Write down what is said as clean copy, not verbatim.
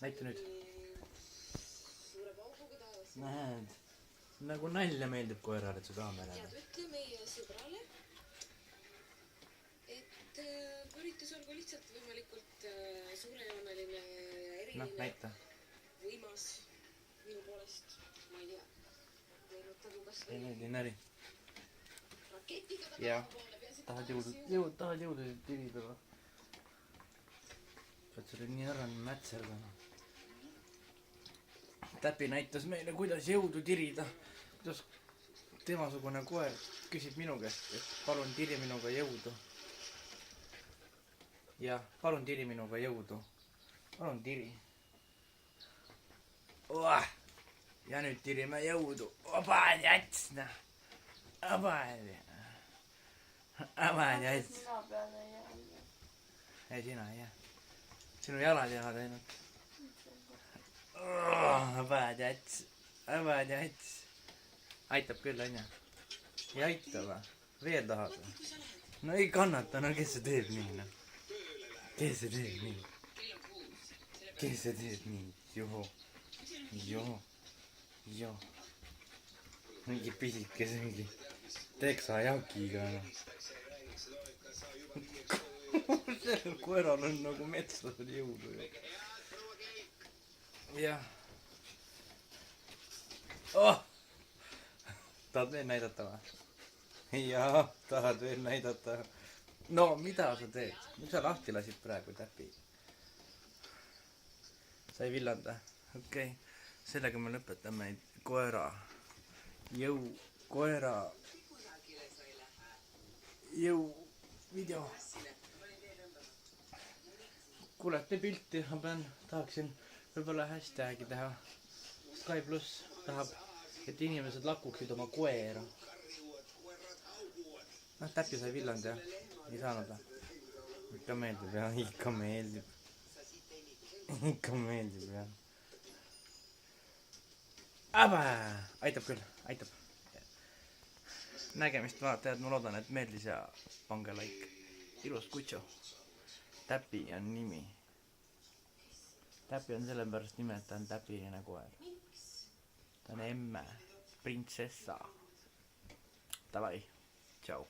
näita nüüd. Näed, nagu nalja meeldib koerale see kaamera. Ütle meie sõbrale, et üritus olgu lihtsalt võimalikult suurejooneline ja eriline. Näita. Võimas minu poolest, ma ei tea. Meenutagu kas või. Ei näri. Raketiga jah, tahad jõuda tirida või? Et see oli nii ära mätserdanud. Täpi näitas meile, kuidas jõudu tirida. Kuidas temasugune koer küsib minu käest, et palun tiri minuga jõudu. Jah, palun tiri minuga jõudu. Palun tiri. Ja nüüd tirime jõudu. Obad jätsna. Obad. Obad jäts. Sina peale jää. Ei, sina ei jää. Sinu jalad jäävad ainult. Obad jäts. Obad jäts. Aitab küll, on ja? Ei aita või? Veel tahad või? No ei kannata, no kes see teeb nii, no? Kes see teeb nii? Kes see teeb nii? Joho. Joho. Joho. Mingi pisikese mingi teksajakiga, no. Sellel koeral on nagu metslasel jõudu ju. Jah. Oh! Tahad veel näidata või? Jaa, tahad veel näidata. No, mida sa teed? Miks sa lahti lasid praegu Täpi? Sa ei villanda? Okei. Sellega me lõpetame koera jõu video. Kuulete pilti, ma tahaksin võib-olla hashtagi teha. Sky Plus tahab, et inimesed lakuksid oma koera. Täppi sai villand ja ei saanud või? Ikka meeldib ja ikka meeldib. Ikka meeldib ja. Aba! Aitab küll, aitab. Nägemist vaatajad, ma loodan, et meeldis ja pange like. Ilus kutsu. Täpi on nimi. Täpi on sellepärast nime, et ta on täpiline koer. Ta on emme, printsessa. Davai, tšau.